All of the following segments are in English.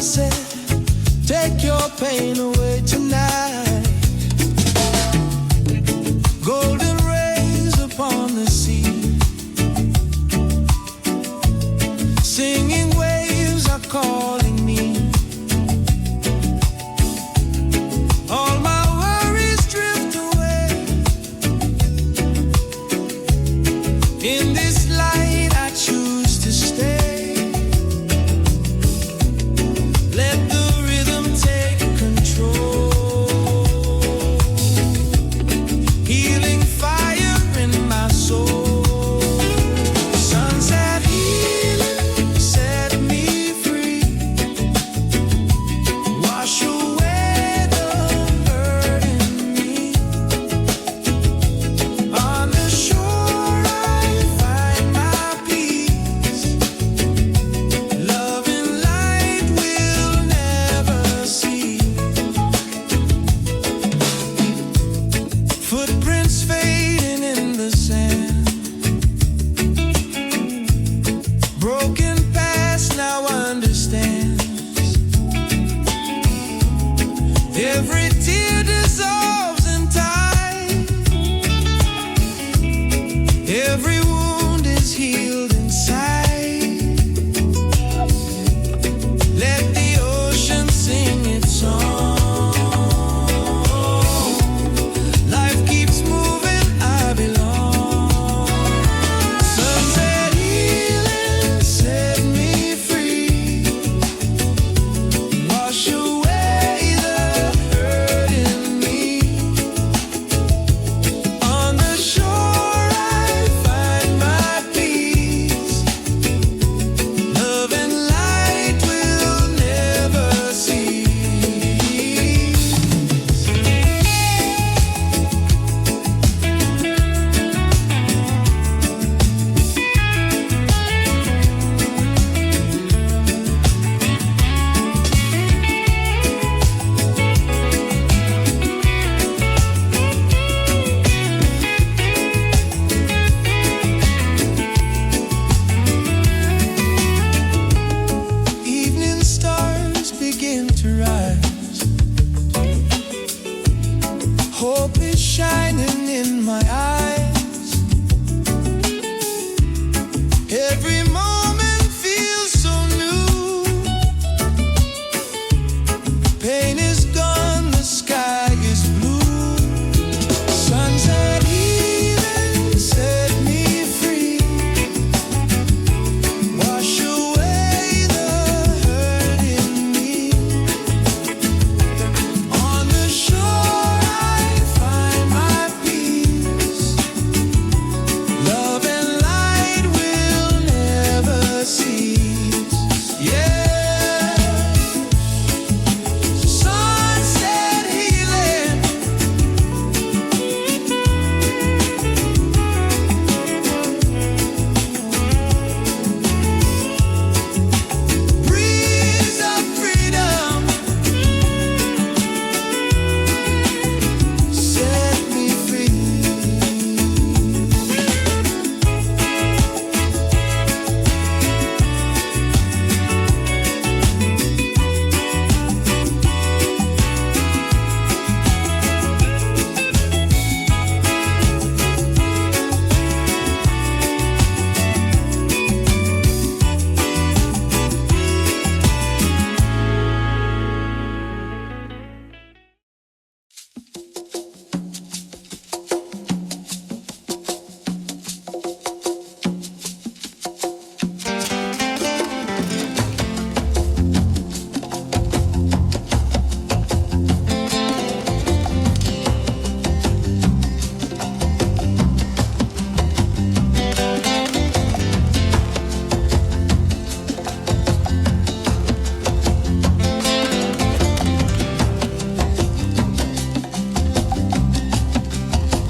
sunset, take your pain away tonight. Golden rays upon the sea, singing waves are calling me. All my worries drift away. In this light I choose to stay. Let the rhythm take control. Healing fire in my soul. Sunset healing, set me free. Wash away the hurt in me. On the shore I find my peace. Love and light will never see. Footprints fading in the sand. Broken past now understands. Every tear dissolves in time. Every wound is healed inside. Let the ocean sing its song. Life keeps moving, I belong. Sunset healing, set me free. Wash away the hurt in me. On the shore I find my peace. Love and light will never cease. Evening stars begin to rise. Hope is shining in my eyes. Every moment feels so new. Pain is gone, the sky is blue. Sunset healing, set me free. Wash away the hurt in me. On the shore I find my peace. Love and light will never cease. Yeah. Sunset healing. Breeze of freedom, set me free.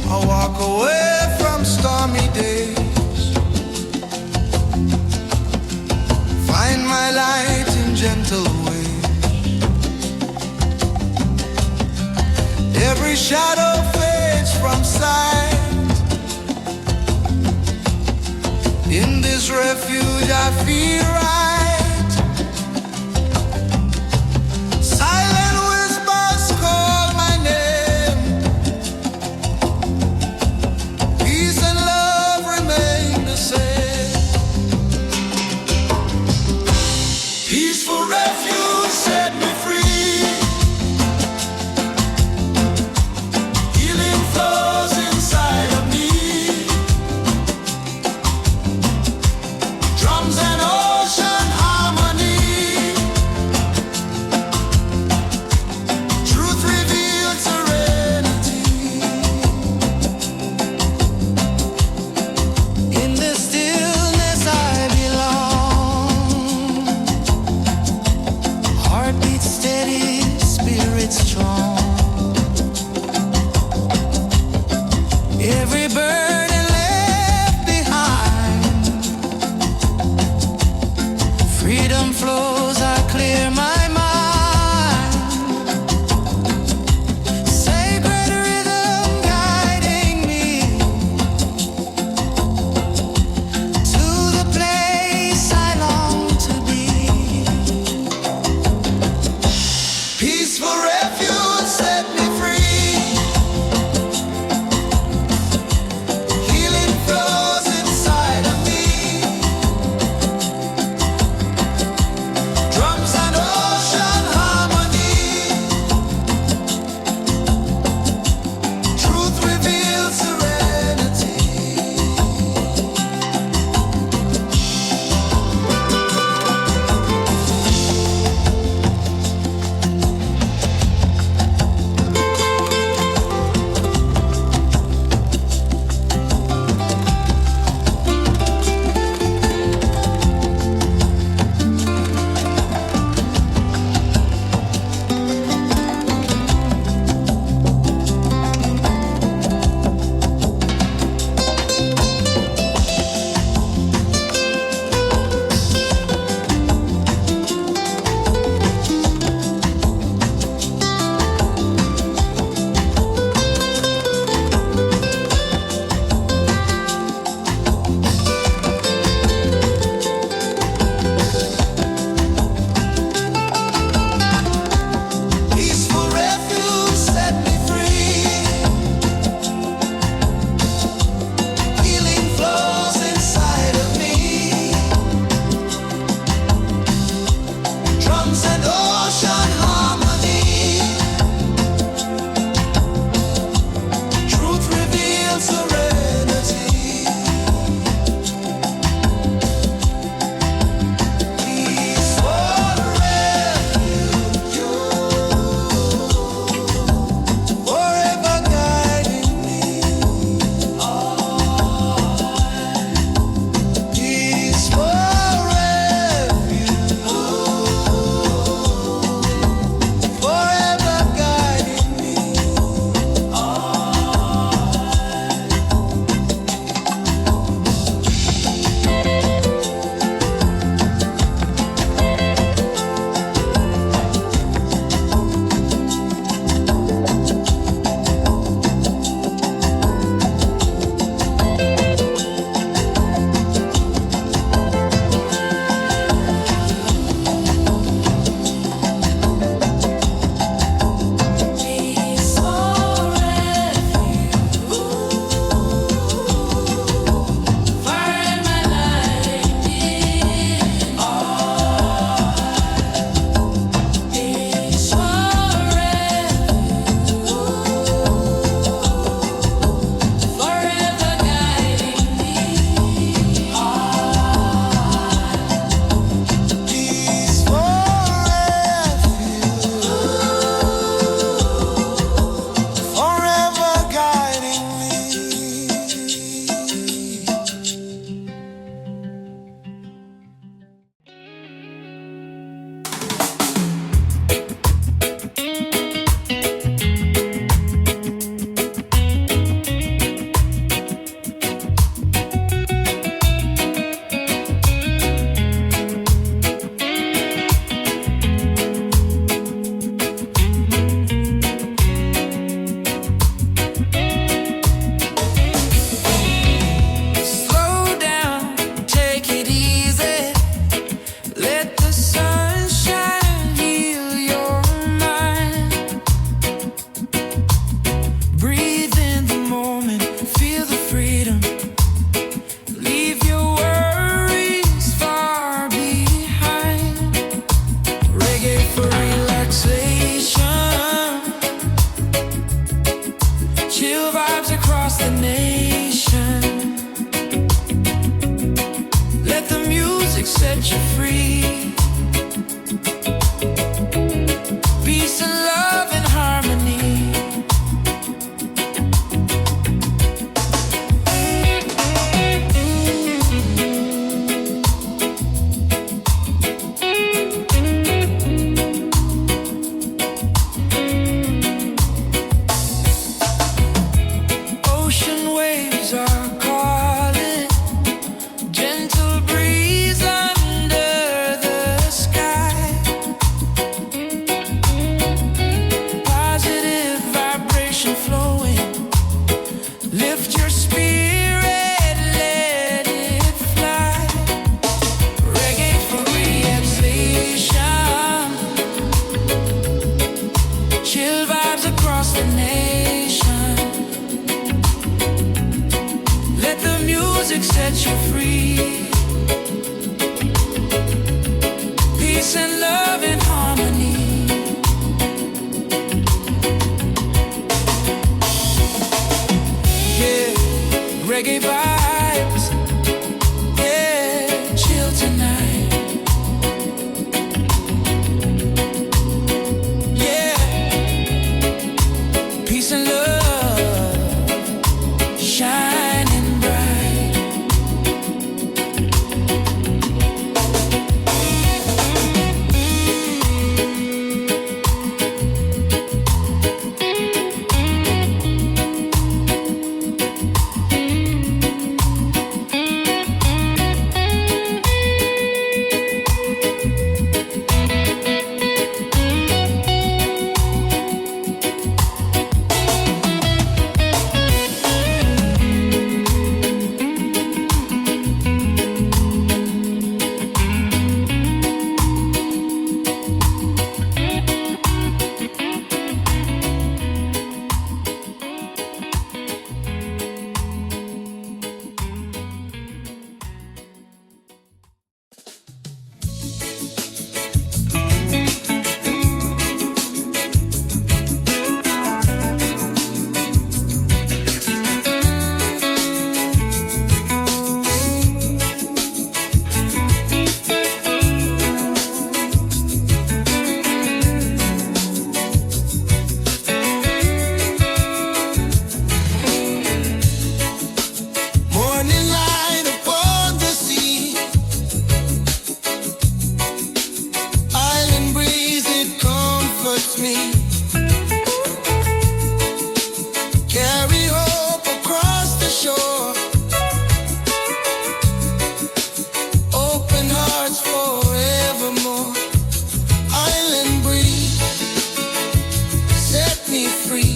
I walk away from stormy days. Find my light in gentle ways. Every shadow fades from sight. In this refuge I feel right. Chill vibes across the nation. Let the music set you free. Peace and love and harmony. Ocean waves are calling, gentle breeze under the sky. Positive vibration flowing, lift your spirit, let it fly. Reggae for relaxation, chill vibes across the nation. Let the music set you free. Peace and love and harmony. Yeah, reggae vibes. Yeah, chill tonight. Yeah, peace and love, shining bright. Morning light upon the sea, island breeze, it comforts me. Carry hope across the shore, open hearts forevermore. Island breeze, set me free.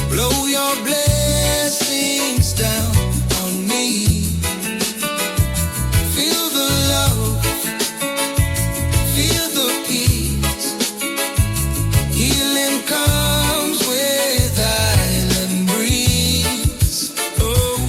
Blow your blessings down on me. Feel the love, feel the peace. Healing comes with island breeze. Oh,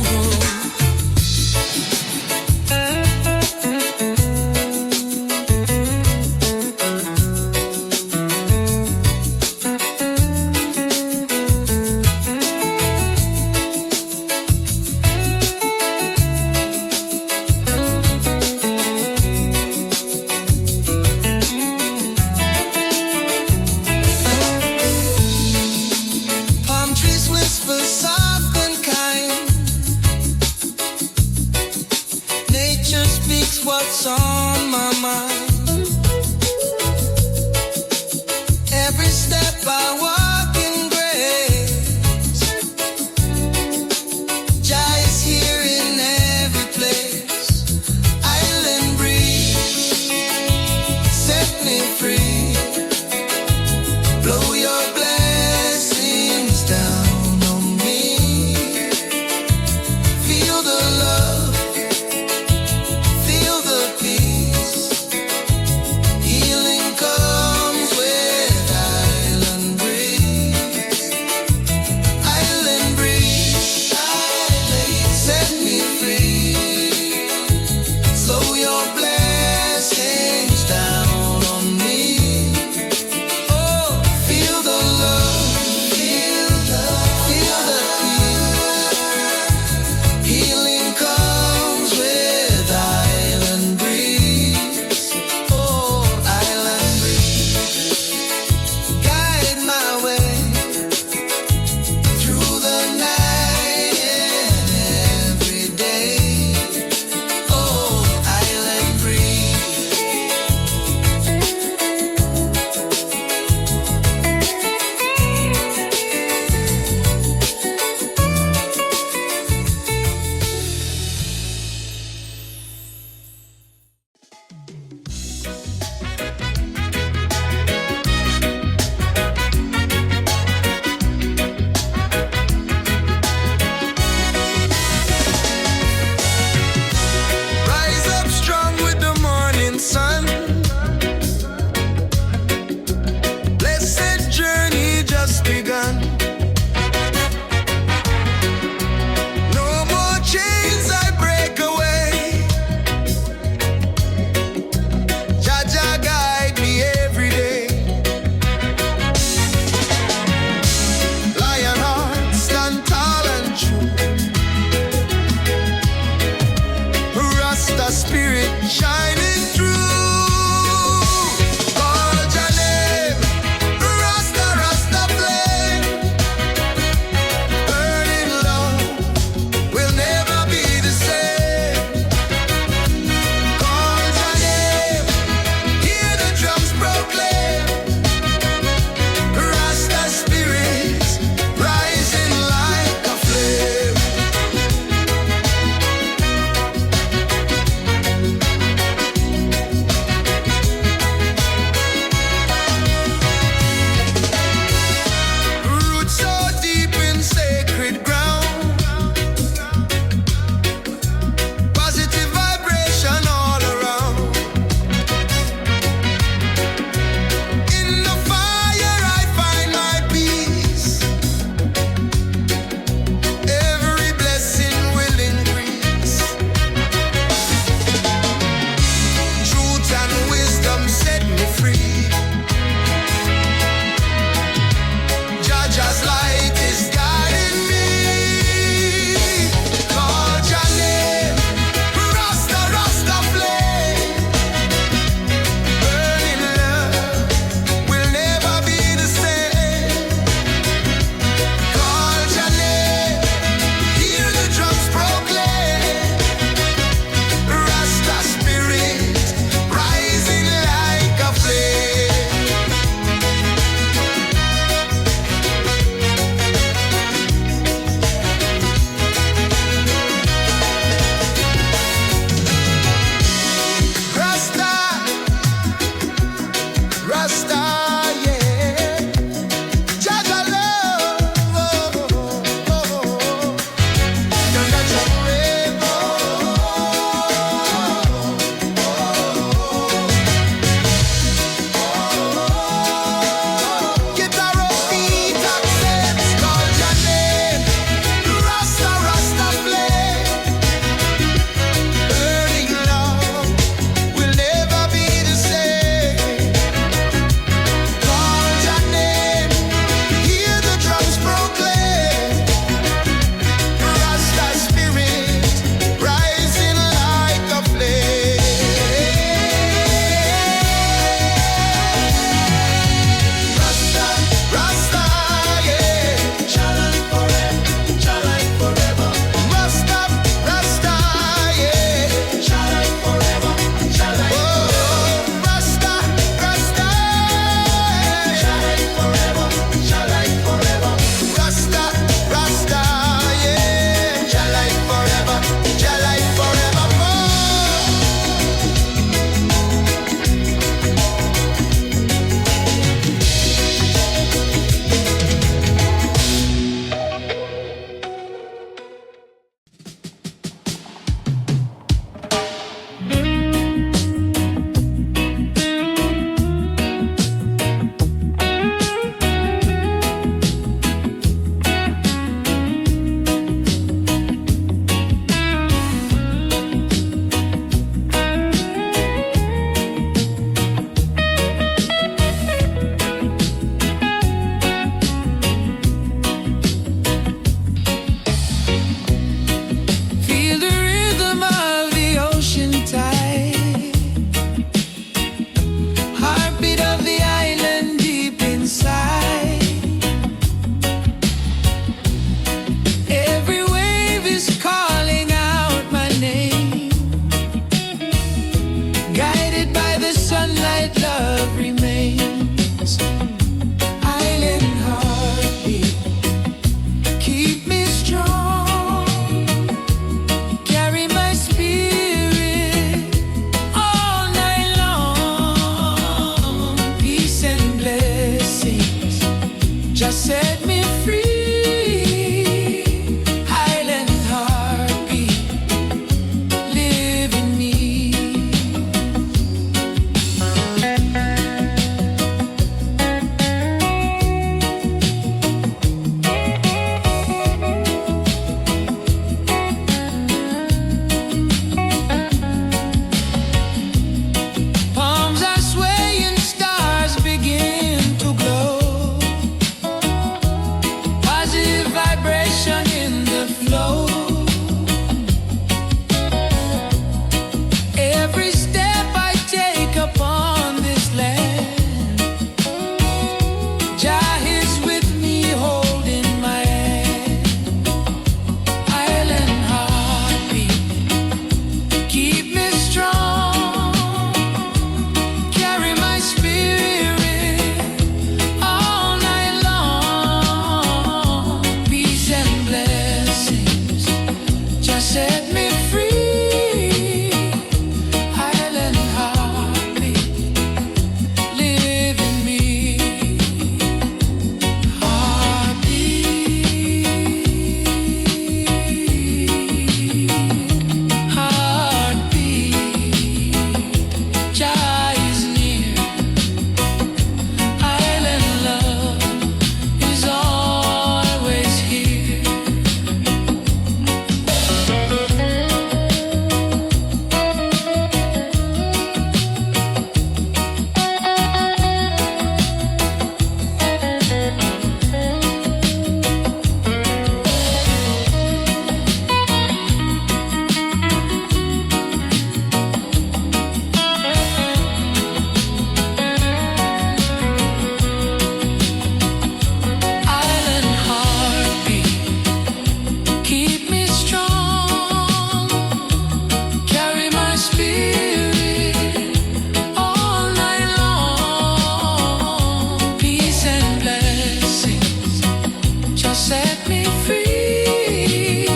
me free.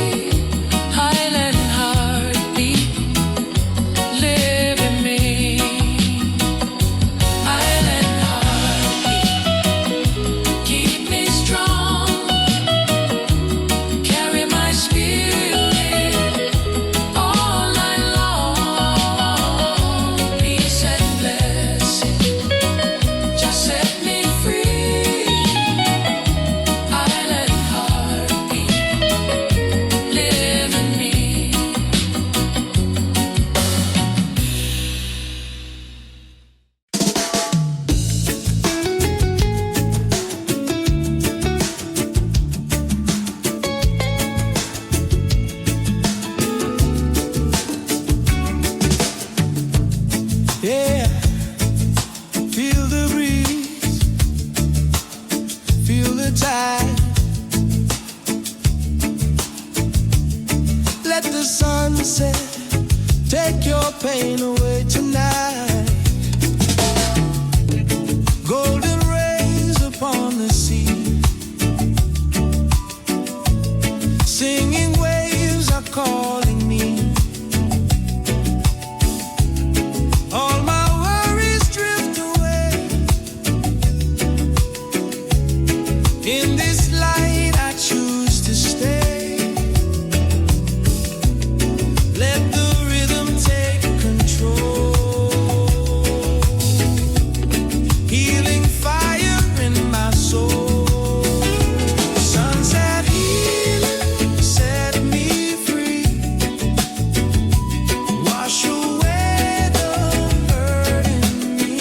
Island heartbeat, live in me. Island heartbeat, keep me strong. Carry my spirit all night long. Peace and blessing, just set me free. Island heartbeat, live in me. Yeah, feel the breeze, feel the tide. Let the sunset take your pain away tonight. Golden rays upon the sea, singing waves are calling me. All my worries drift away. In this light I choose to stay. Let the rhythm take control. Healing fire in my soul. Sunset healing, set me free. Wash away the hurt in me.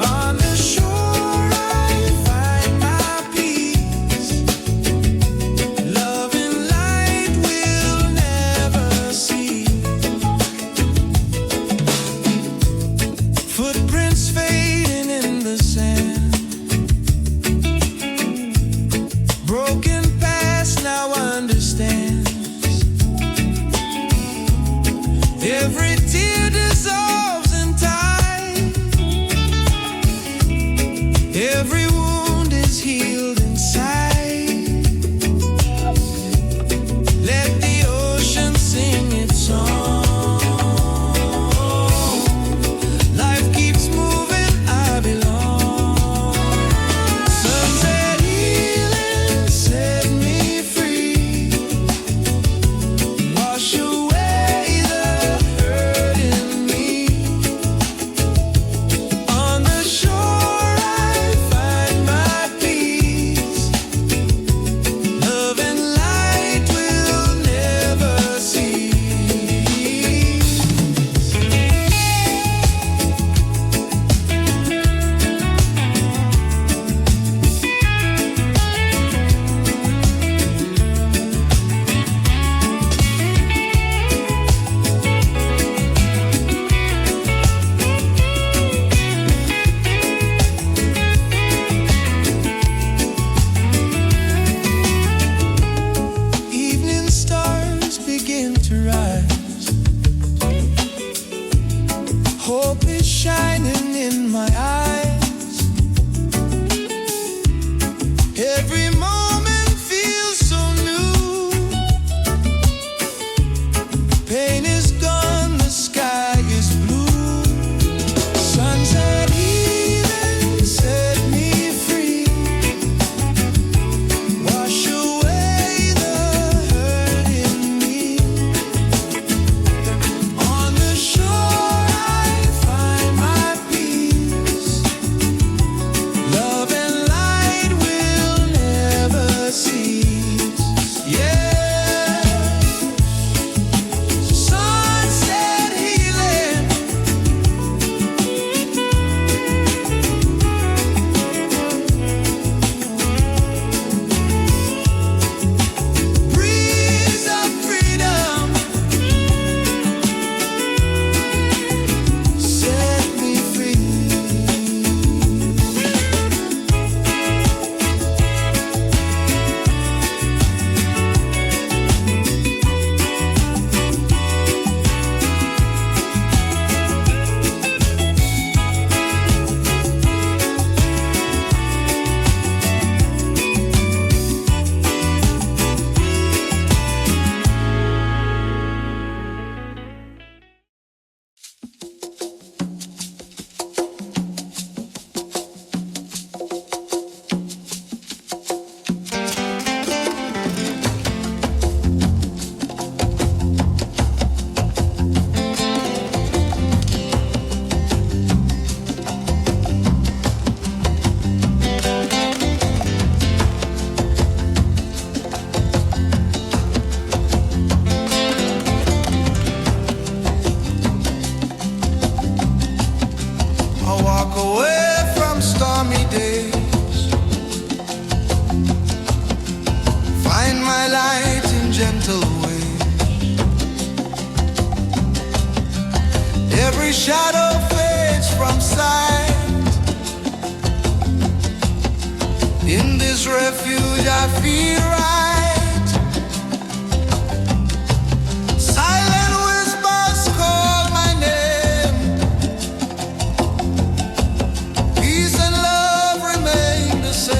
On the shore I find my peace. Love and light will never cease. Footprints fading in the sand. Broken past now understands. Every tear dissolves in time. Every wound is healed inside. Let the ocean sing its song. Life keeps moving, I belong. Sunset healing, set me free. Wash away the hurt in me. On the shore I find my peace. Love and light will never cease. Evening stars begin to rise. Hope is shining in my eyes. Every moment feels so new. Pain is gone, the sky is blue. Sunset healing, set me free. Wash away the hurt in me. On the shore I find my peace. Love and light will never gentle way. Every shadow fades from sight. In this refuge I feel right. Silent whispers call my name. Peace and love remain the same.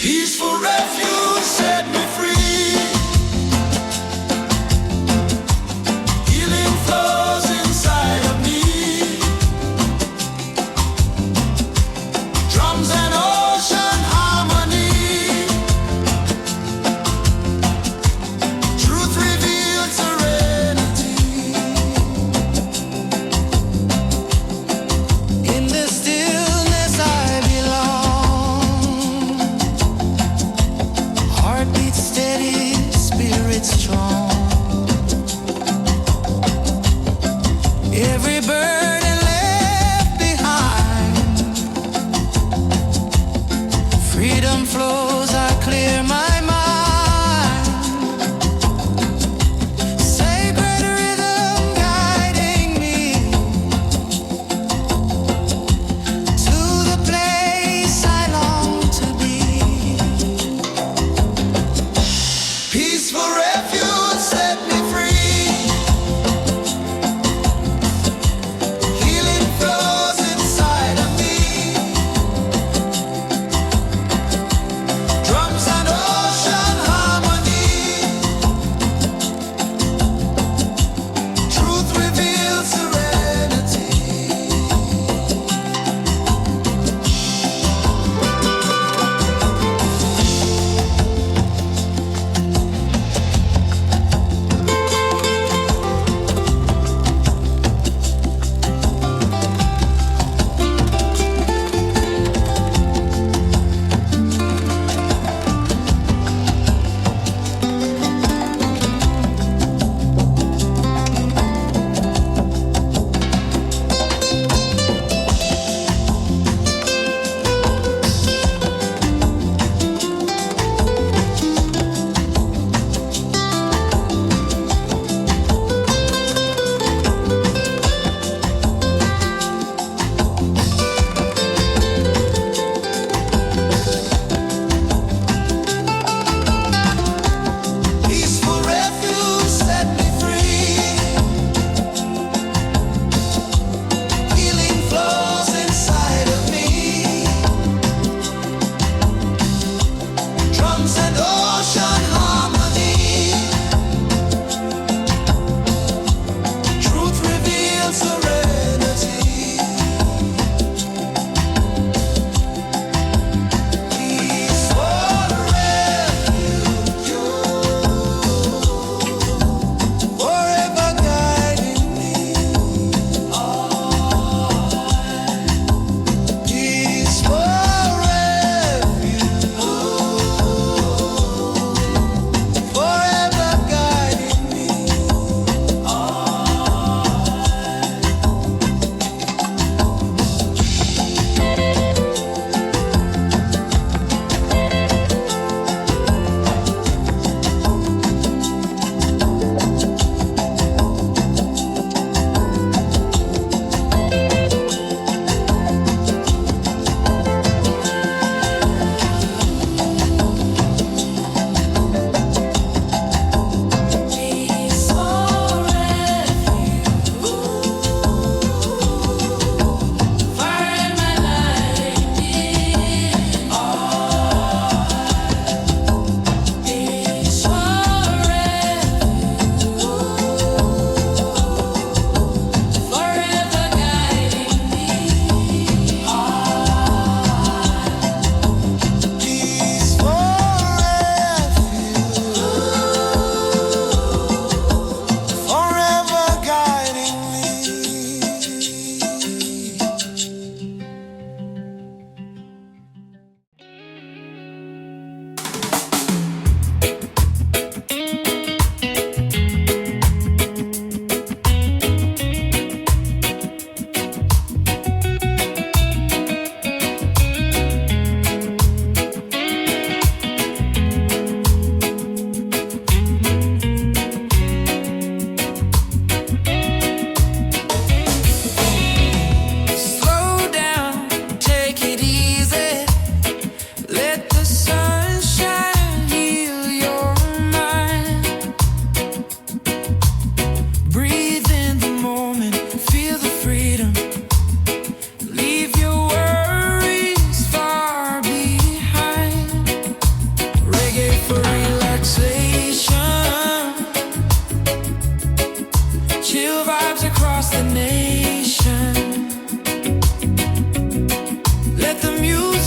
Peaceful refuge set me free. Healing flows inside of me. Drums and oceans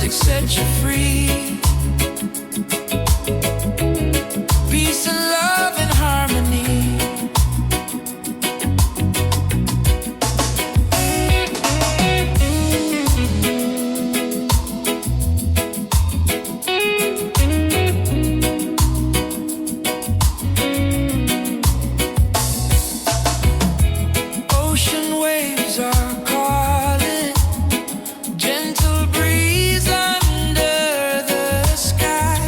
music set you free. Peace and love and harmony. Ocean waves are calling, gentle breeze under the sky.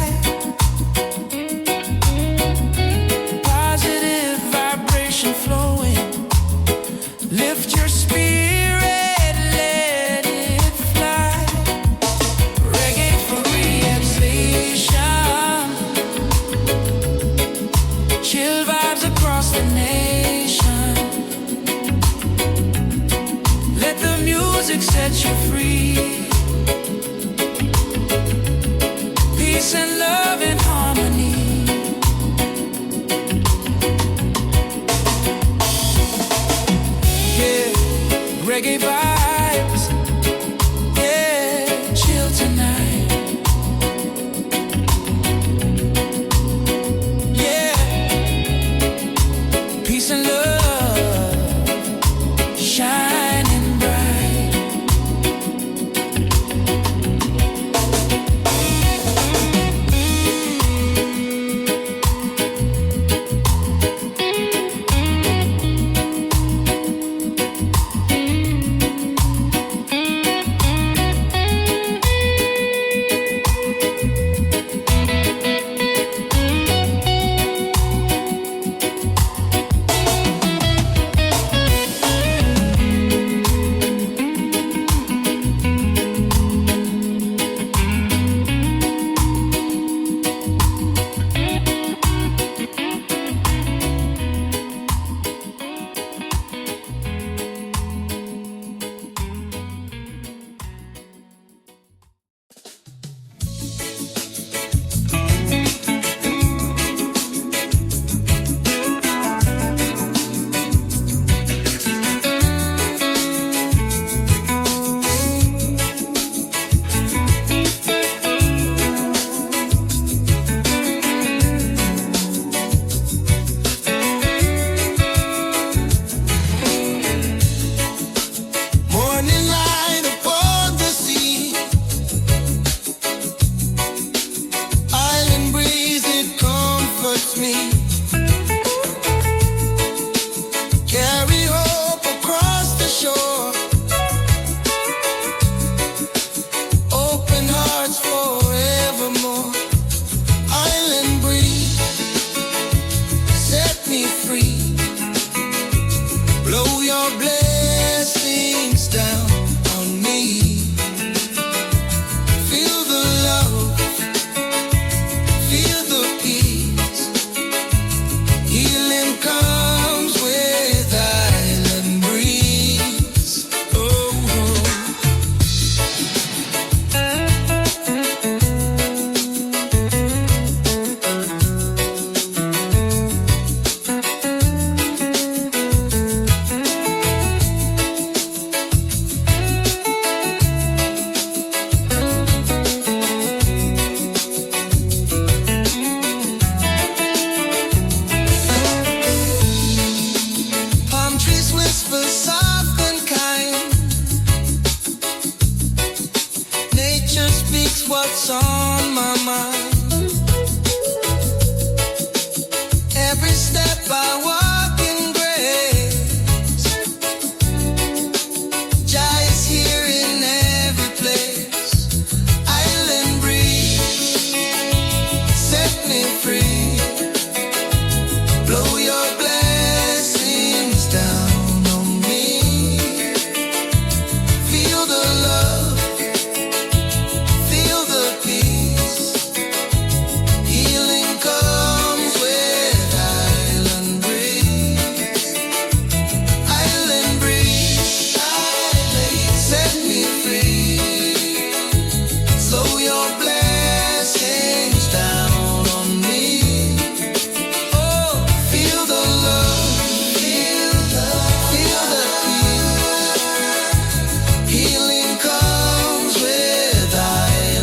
Positive vibration flowing, lift your spirit, let it fly. Reggae for relaxation, chill vibes across the nation. Let the music set you free. Peace and love and harmony. Yeah, reggae vibes. Yeah, chill tonight. Yeah, peace and love shining bright. Morning light upon the sea, island breeze, it comforts me. Carry hope across the shore, open hearts forevermore. Island breeze, set me free. Blow your blessings down on me. Feel the love, feel the peace. Healing comes with island breeze. Oh, palm trees whisper soft and kind. Nature speaks what's on my mind. Every step I walk in grace. Jah is here in every place. Island breeze, set me free. Blow your blessings down on me. Feel the love, feel the peace. Healing comes with island breeze. Island breeze, set me free. Slow your blessings down on me. Oh, feel the love, feel the peace. Healing comes with island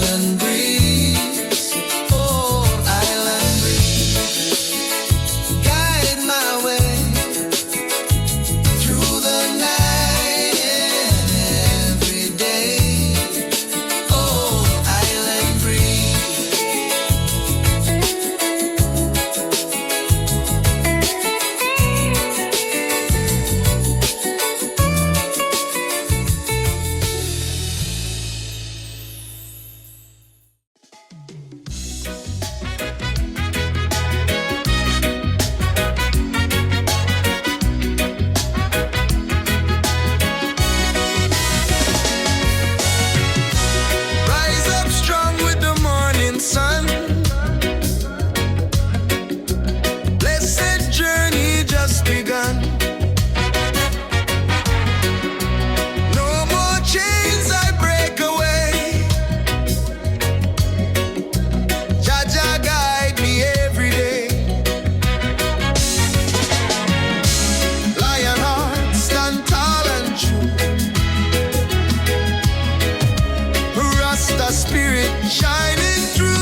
spirit shining through.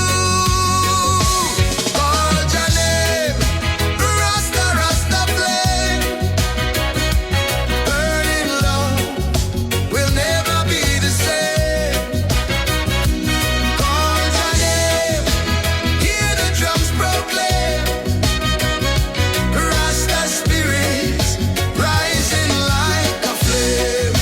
Call your name, Rasta, Rasta flame, burning love will never be the same. Call your name, hear the drums proclaim, Rasta spirits rising like a flame.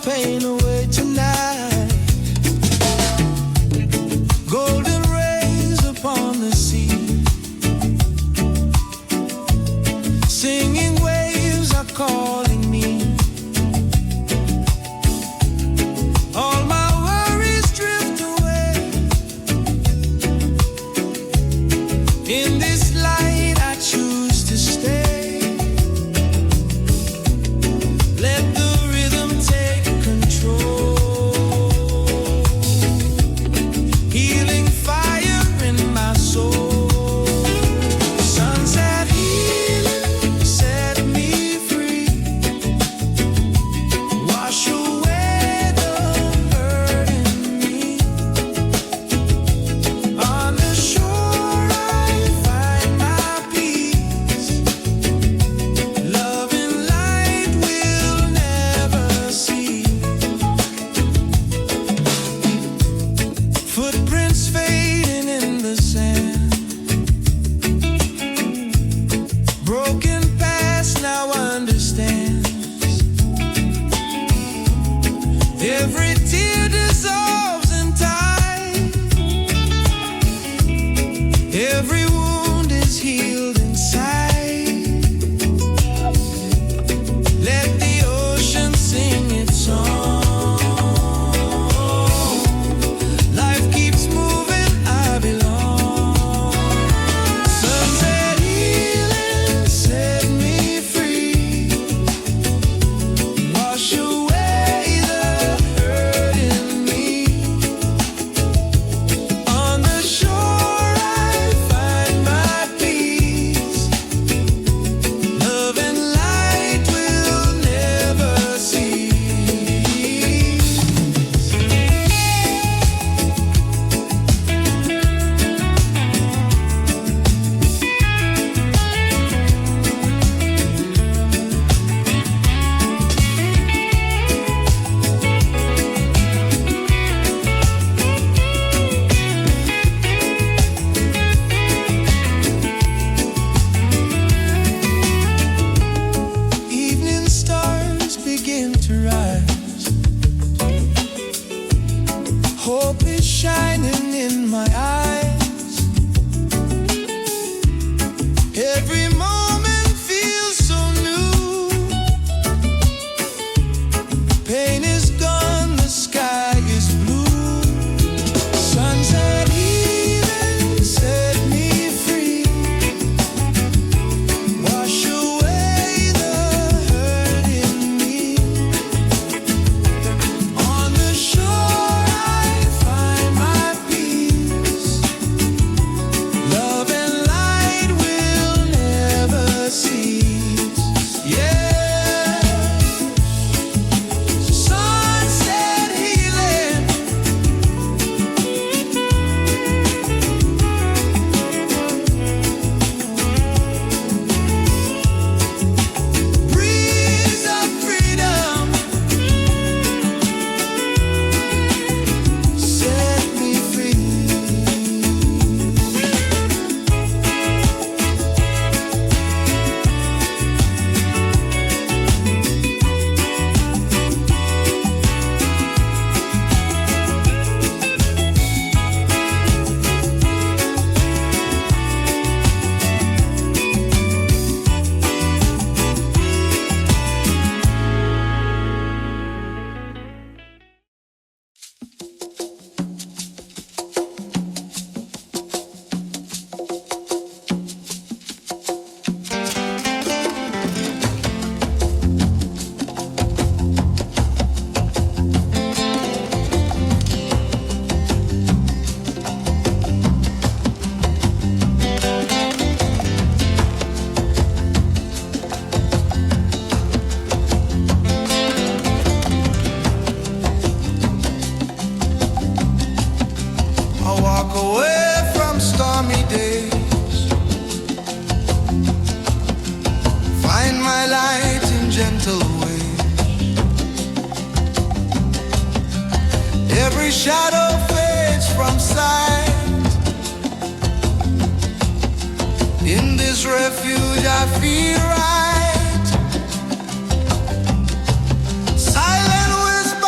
pain away tonight. Golden rays upon the sea, singing waves are calling me. All my worries drift away. In this light I choose to stay. Let the rhythm take control. Healing fire in my soul. Sunset healing set me free. Wash away the hurt in me. On the shore I find my peace. Love and light will never cease. Footprints fading in the sand. Broken past now understands. Every tear dissolves in time. Every wound is healed inside. Let the ocean sing its song. Life keeps moving, I belong. Sunset healing set me free. Wash away the hurt in me. On the shore I find my peace. Love and light will never cease. Evening stars begin to rise. Hope is shining in my eyes. Every moment feels so new. Pain is gone, the sky is blue. Sunset healing set me free. Wash away the hurt in me. On the shore I find my peace. Love and light will never cease. Yeah. Sunset healing. Breeze of freedom. Set me free. I walk away from stormy days. Find my light in gentle ways. Every shadow fades from sight. In this refuge I feel right. Silent whisper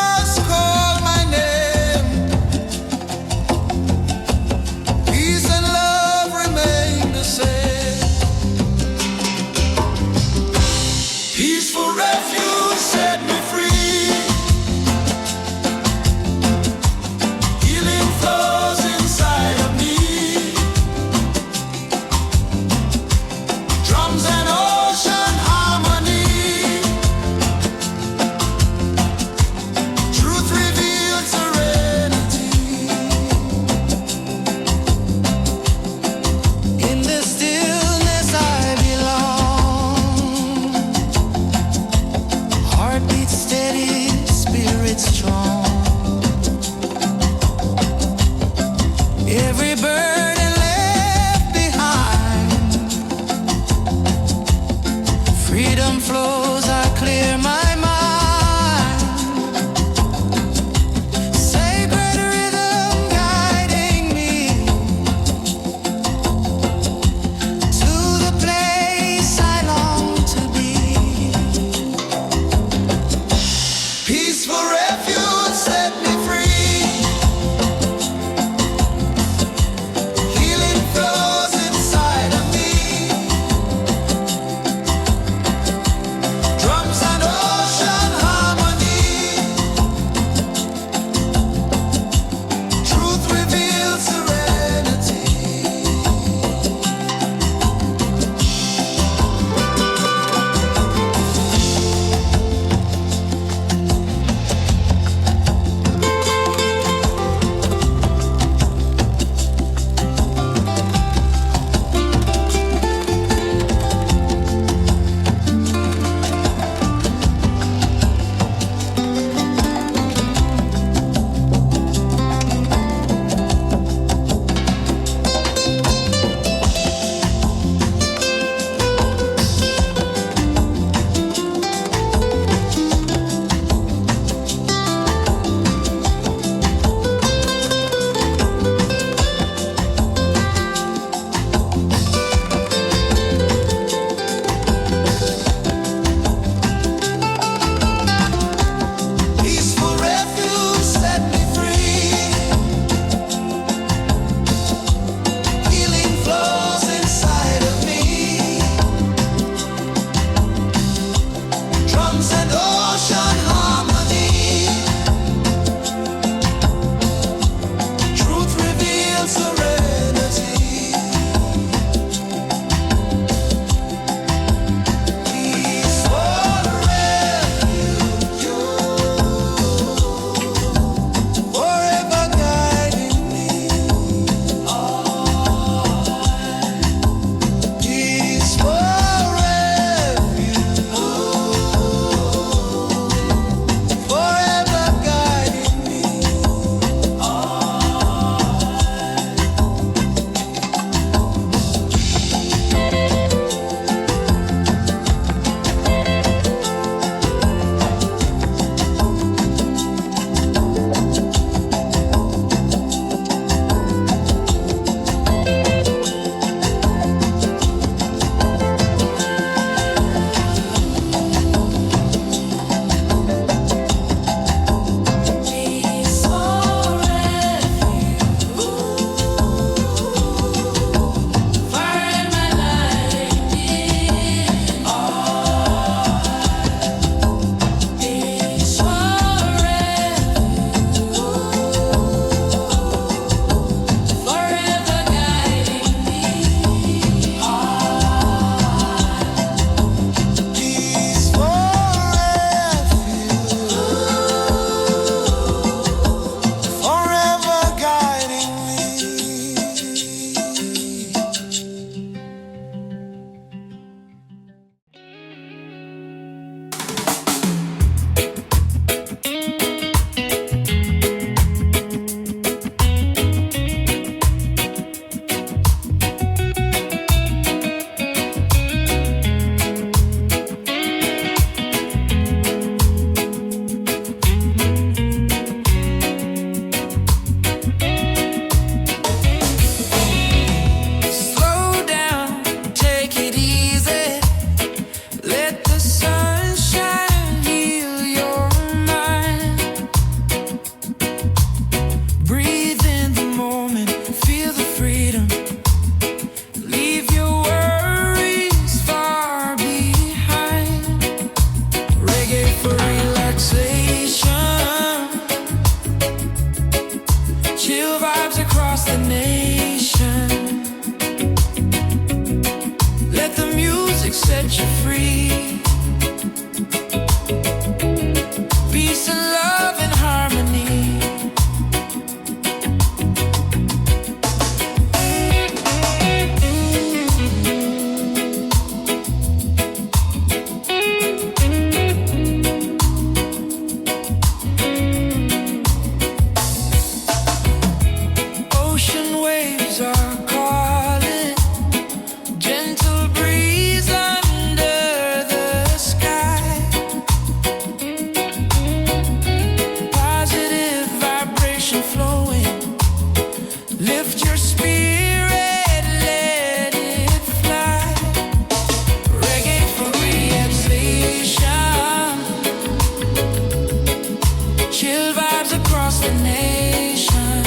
across the nation.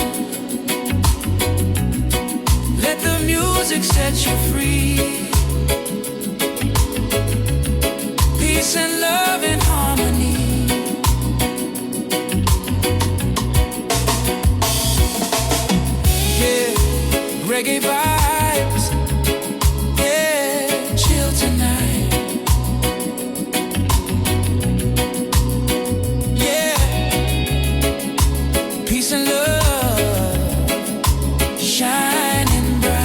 Let the music set you free. Peace and love and harmony. Yeah, reggae vibes. Yeah, chill tonight. Yeah, peace and love shining bright.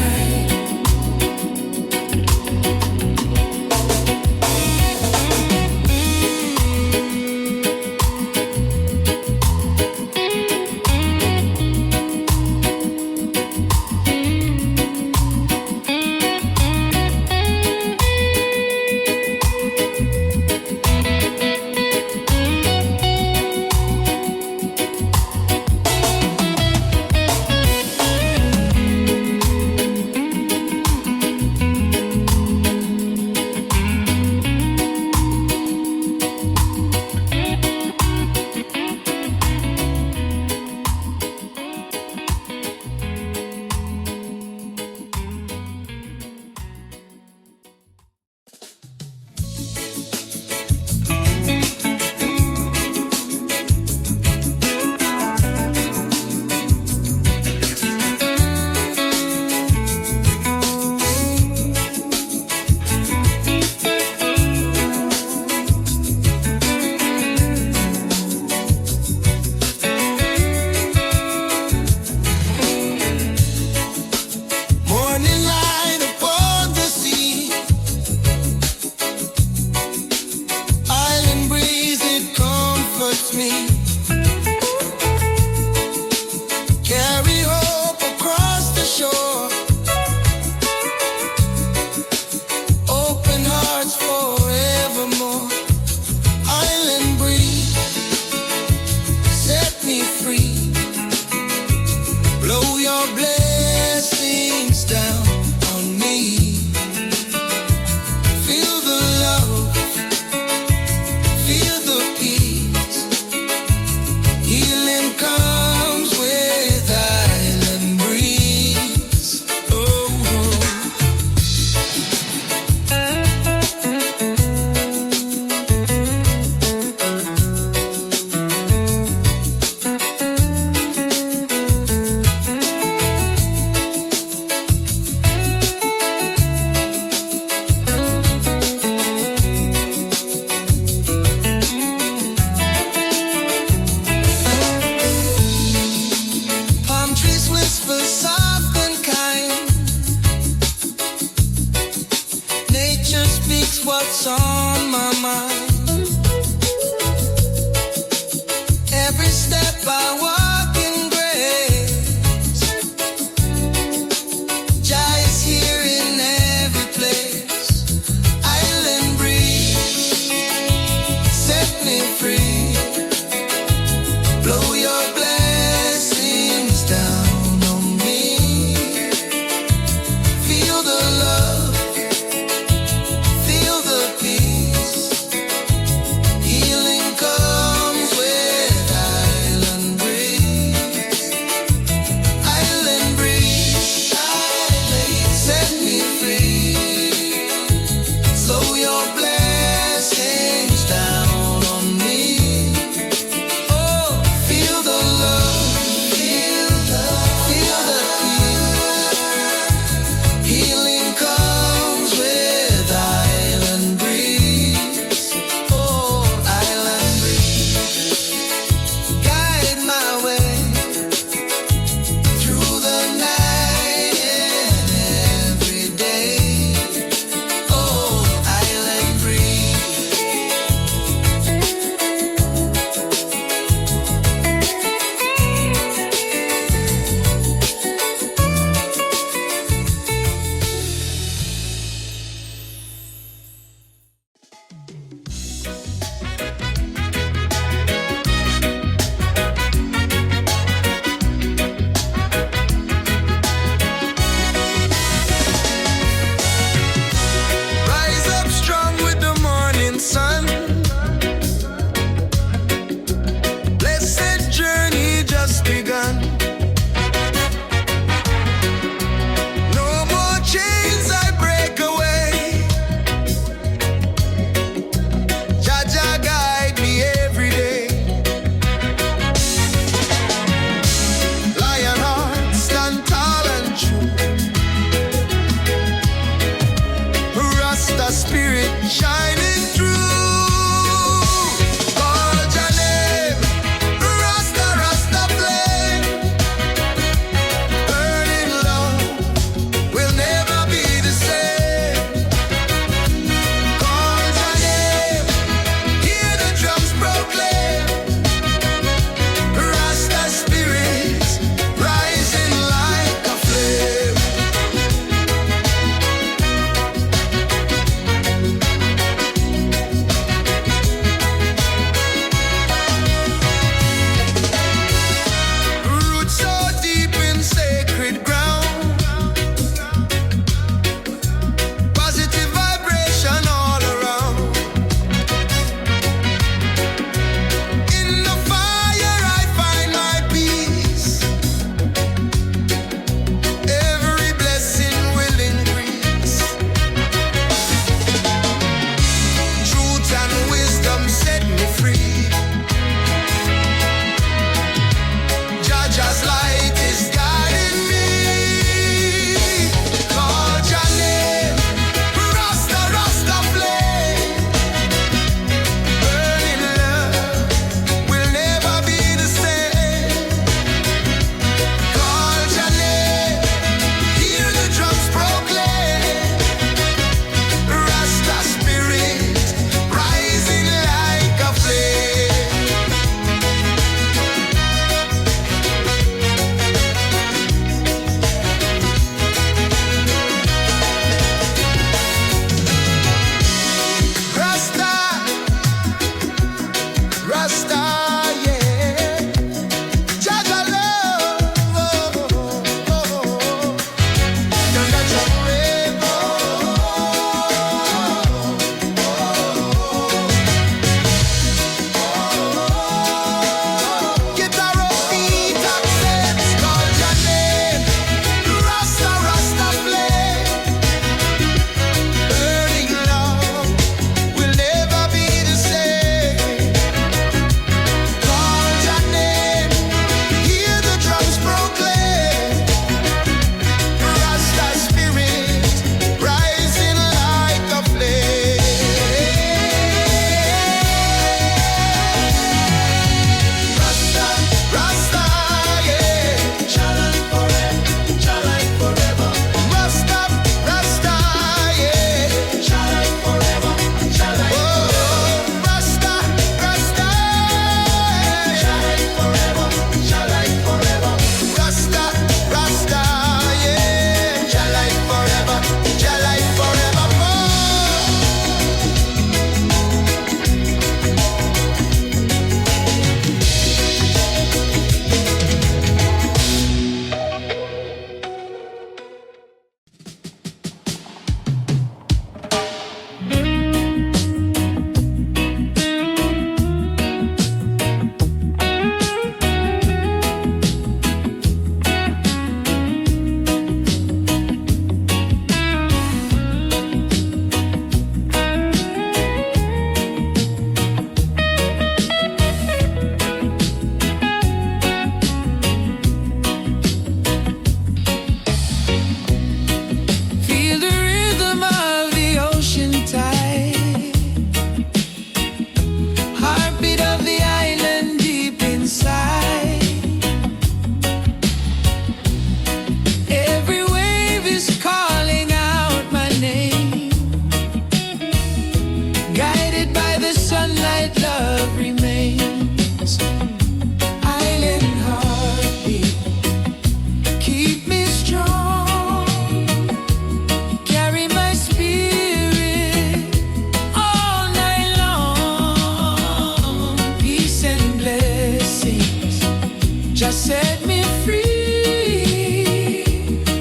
just set me free.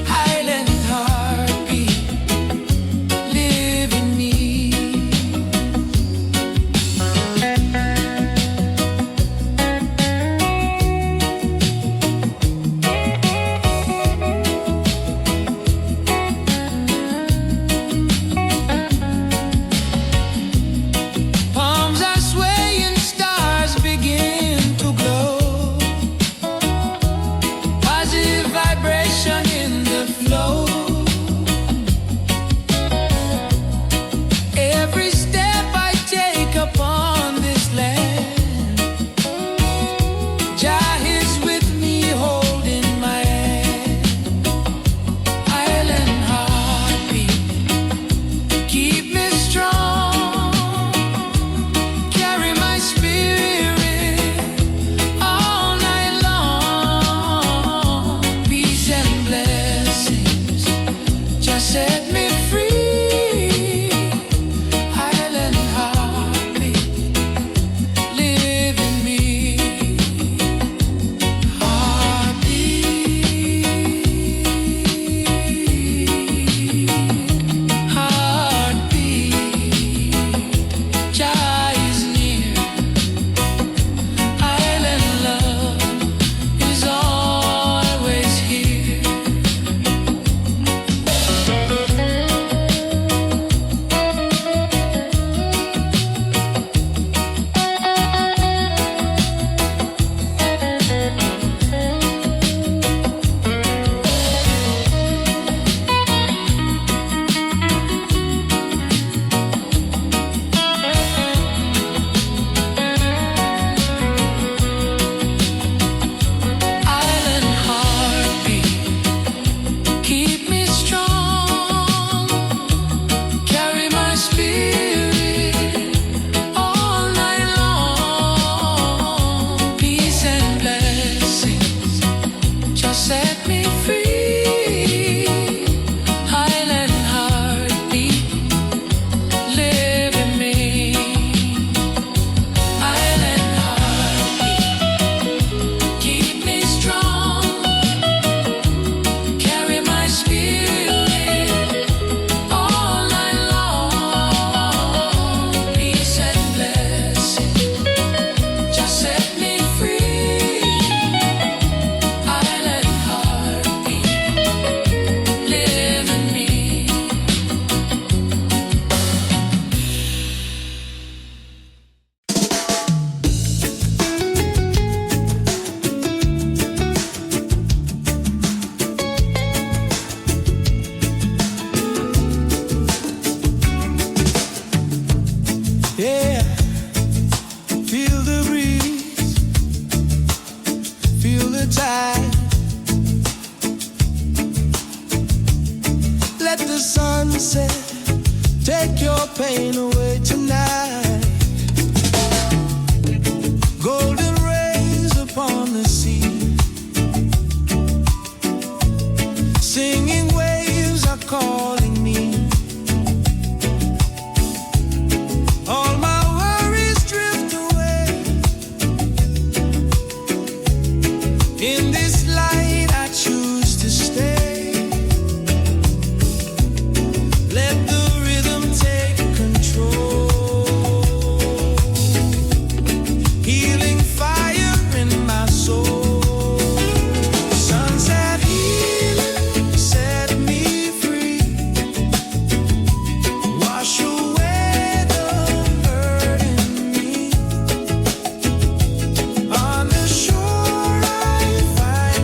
Island heartbeat, live in me. Palms are swaying, stars begin to glow. Positive vibration in the flow. Every step I take upon this land, Jah is with me, holding my hand. Island heartbeat, keep me strong. Carry my spirit all night long. Peace and blessings, just set me free. Island heartbeat, live in me. Heartbeat, Jah is near. Island love is always here. Island heartbeat, keep me strong. Carry my spirit all night long. Peace and blessings, just set me free. Island heartbeat, live in me. Island heartbeat, keep me strong. Carry my spirit all night long. Peace and blessings, just set me free. Island heartbeat, live in me. Yeah, feel the breeze, feel the tide. Let the sunset take your pain away tonight. Golden rays upon the sea, singing waves are calling me. All my worries drift away. In this light I choose to stay. Let the rhythm take control. Healing fire in my soul. Sunset healing, set me free. Wash away the hurt in me. On the shore I find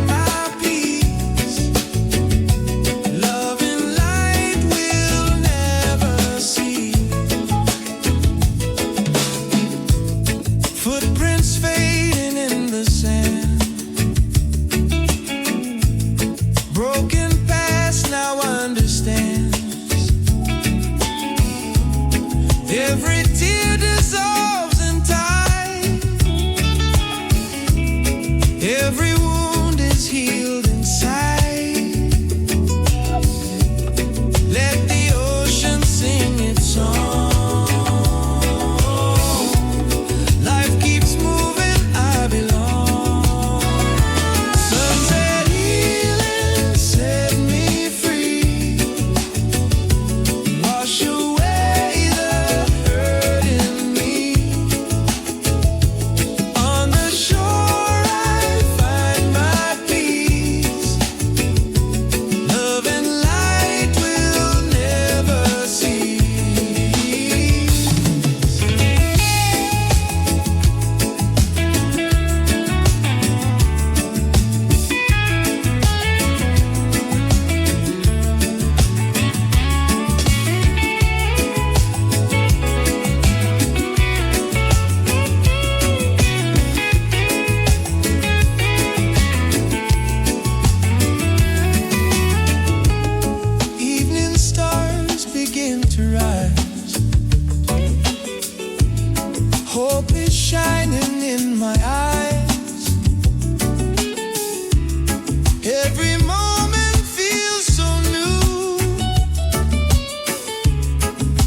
Every moment feels so new.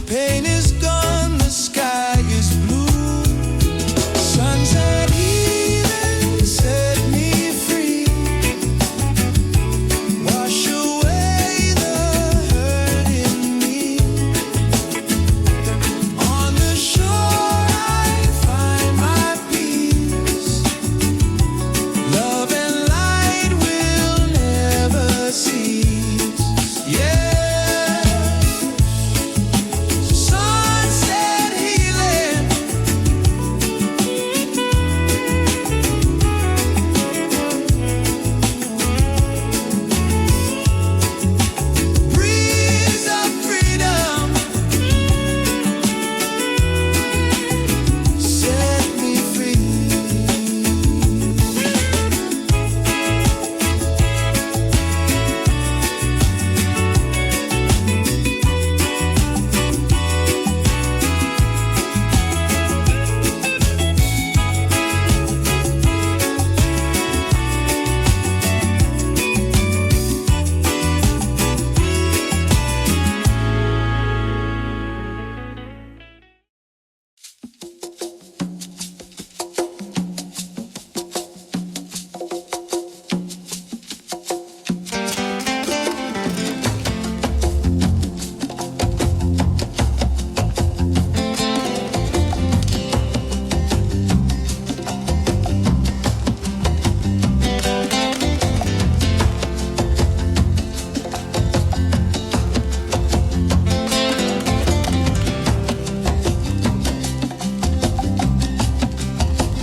Pain is gone, the sky is blue. Sunset healing set me free. Wash away the hurt in me. On the shore I find my peace. Love and light will never cease. Yeah. Sunset healing. Breeze of freedom. Set me free.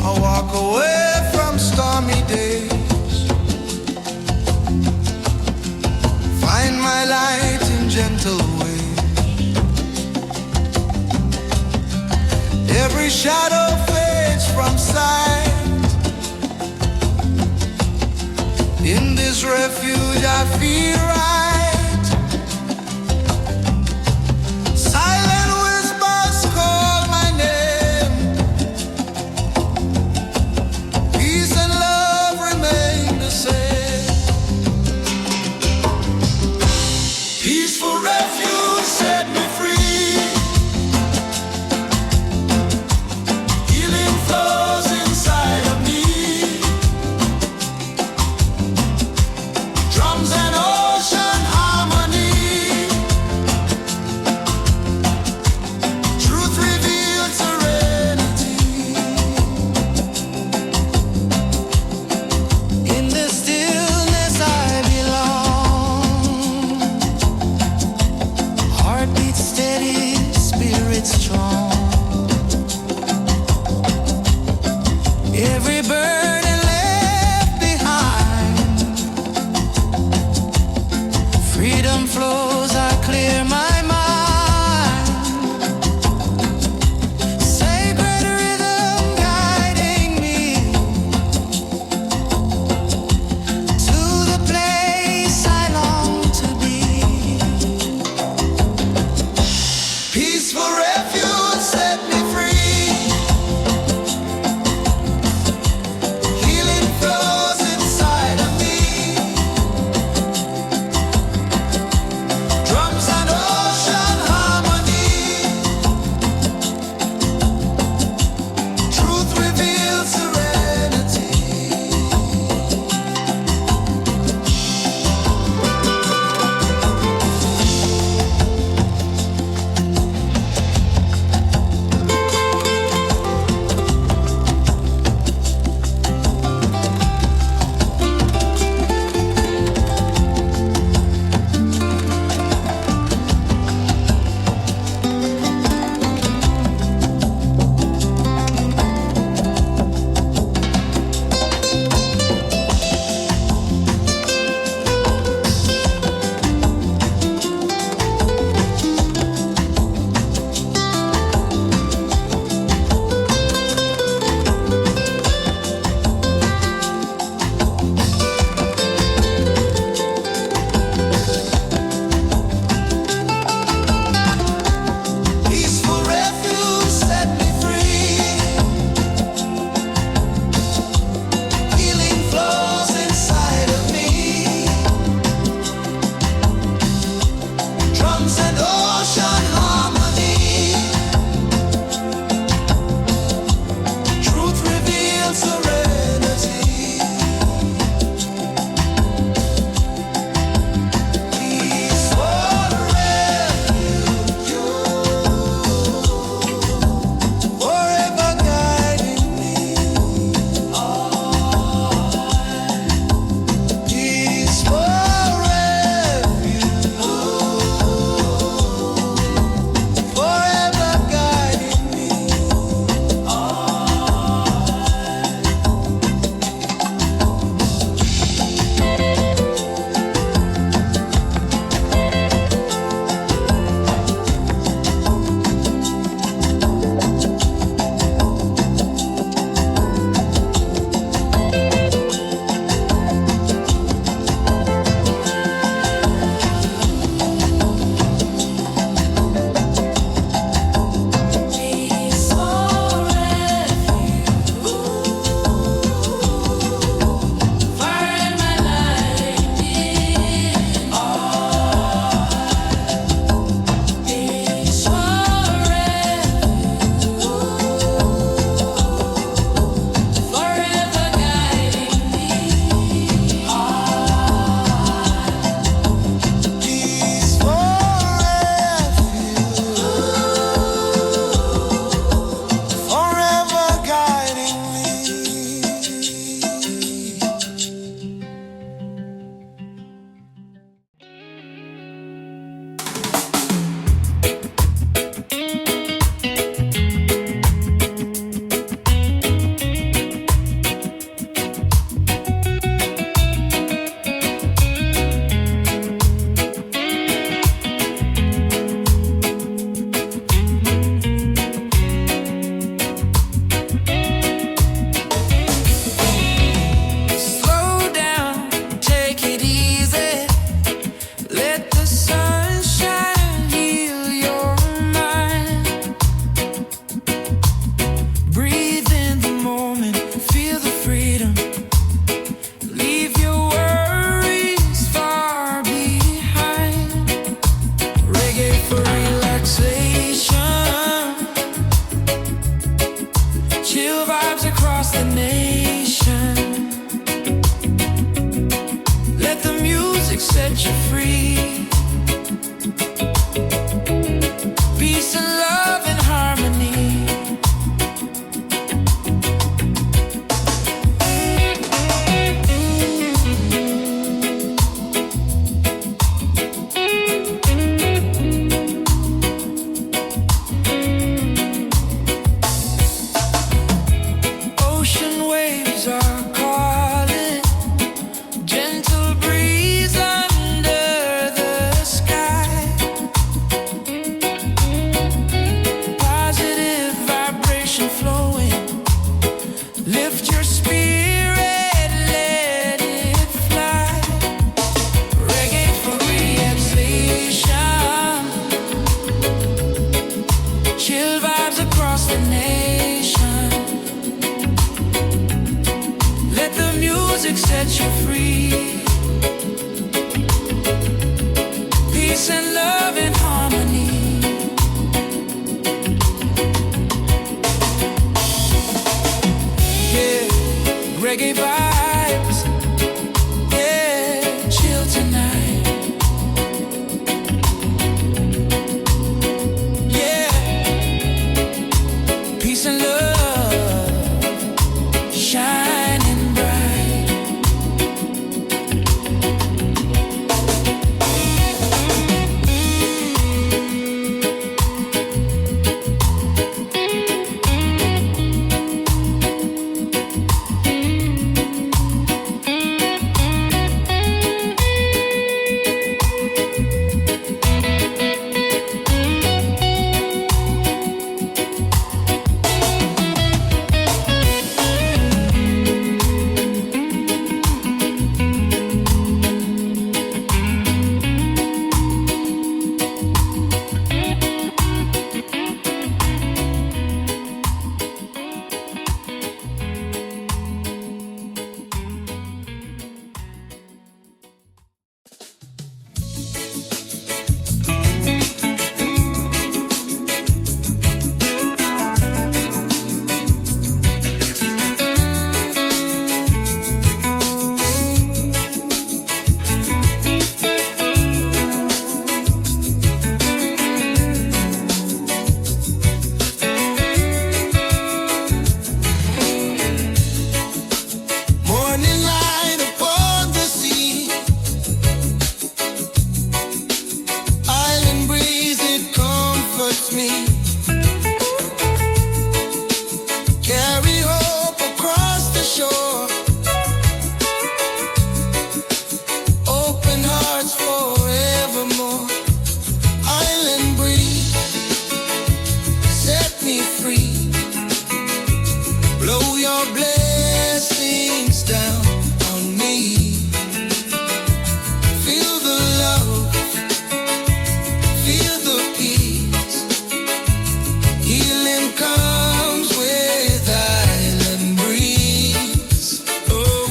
I walk away from stormy days, find my light in gentle ways. Every shadow fades from sight. In this refuge I feel right. Silent whispers call my name. Peace and love remain the same. Peaceful refuge set me free. Healing flows inside of me. Drums and ocean set you free. Peace and love and harmony. Ocean waves are calling, gentle breeze under the sky. Positive vibration flowing, lift your spirit, let it fly. Reggae for relaxation, chill vibes across the nation. Let the music set you free. Peace and love and harmony. Yeah, reggae vibes. Yeah, chill tonight. Yeah, peace and love shining bright. Morning light upon the sea, island breeze, it comforts me. Carry hope across the shore, open hearts forevermore. Island breeze, set me free. Blow your blessings down on me. Feel the love, feel the peace. Healing comes with island breeze. Oh,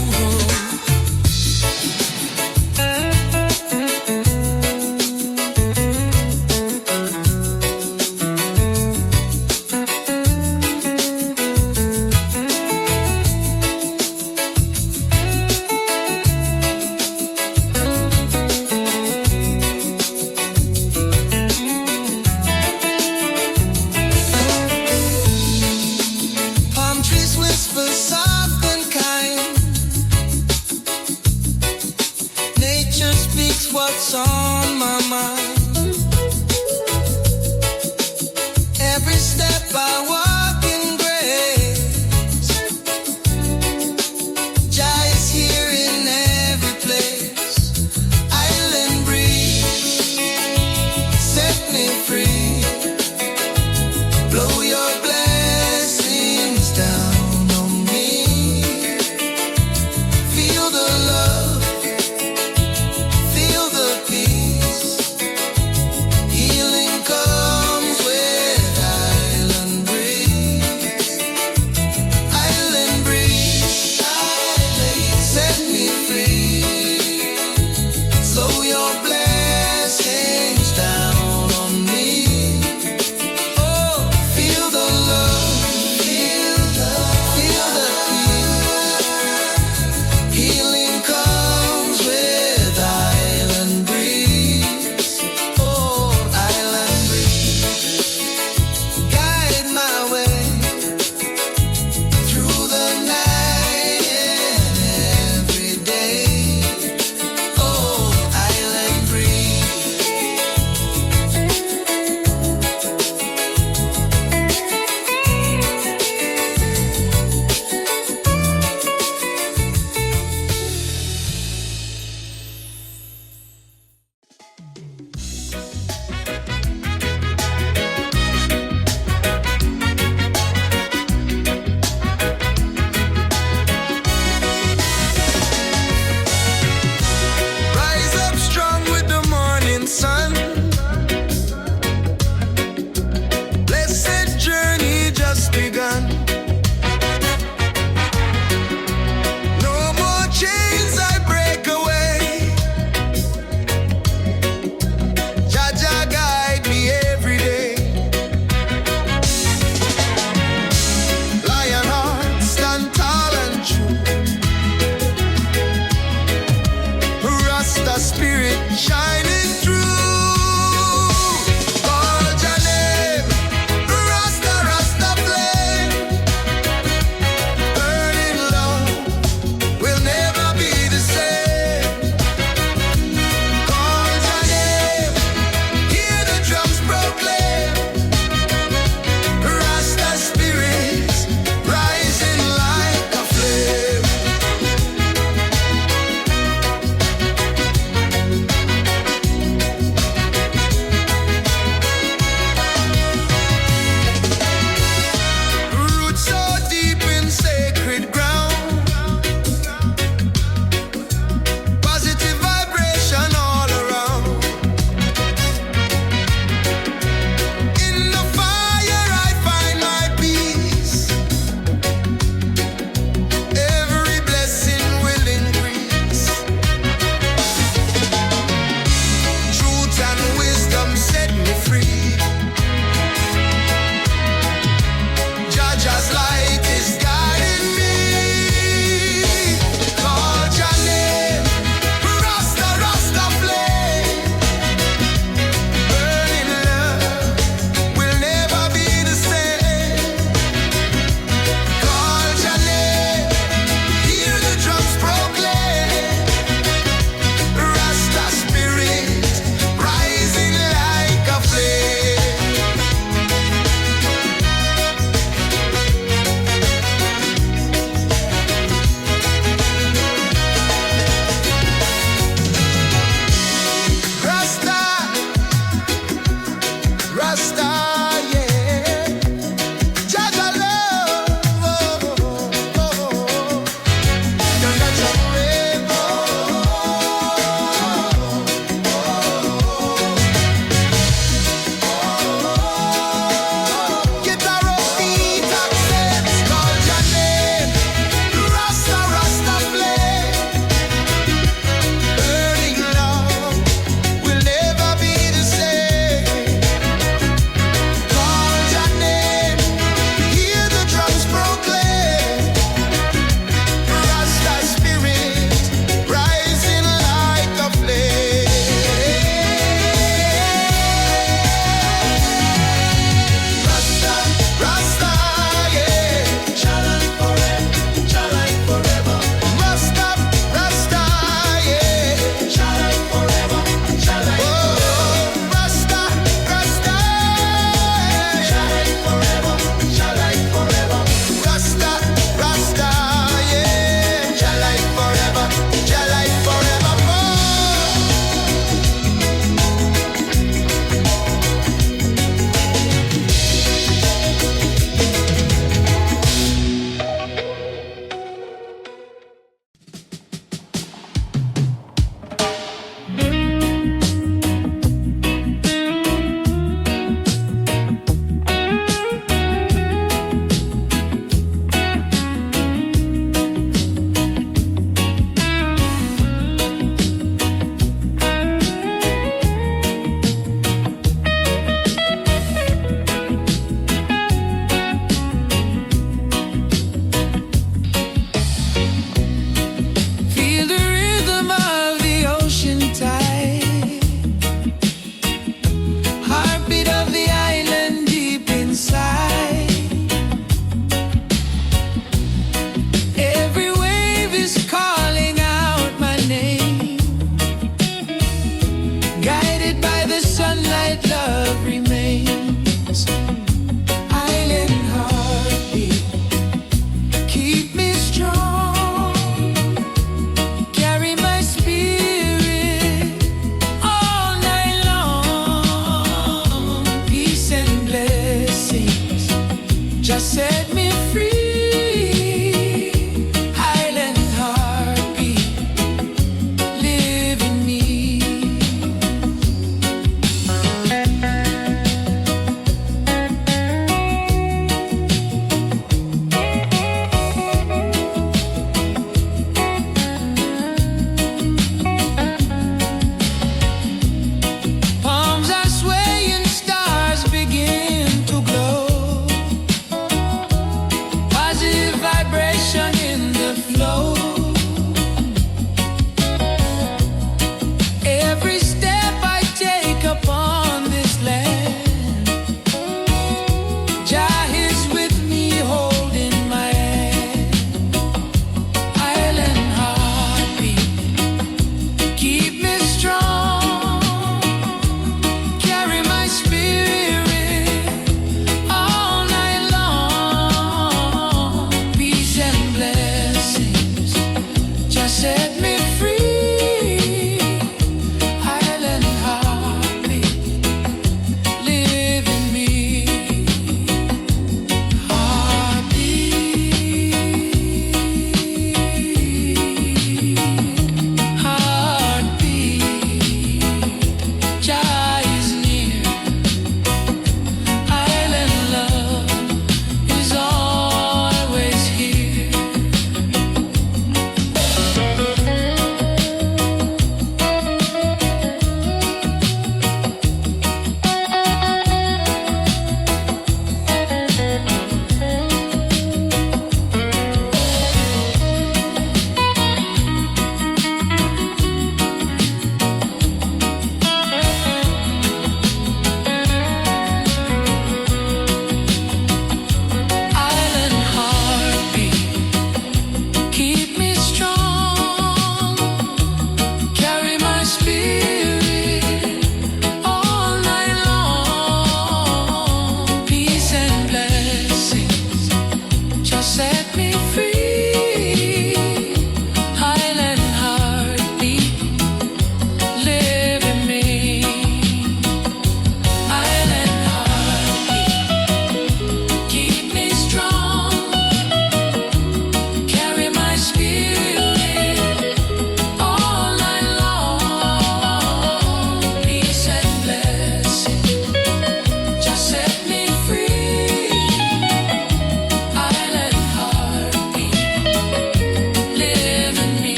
palm trees whisper soft and kind. Nature speaks what's on my mind.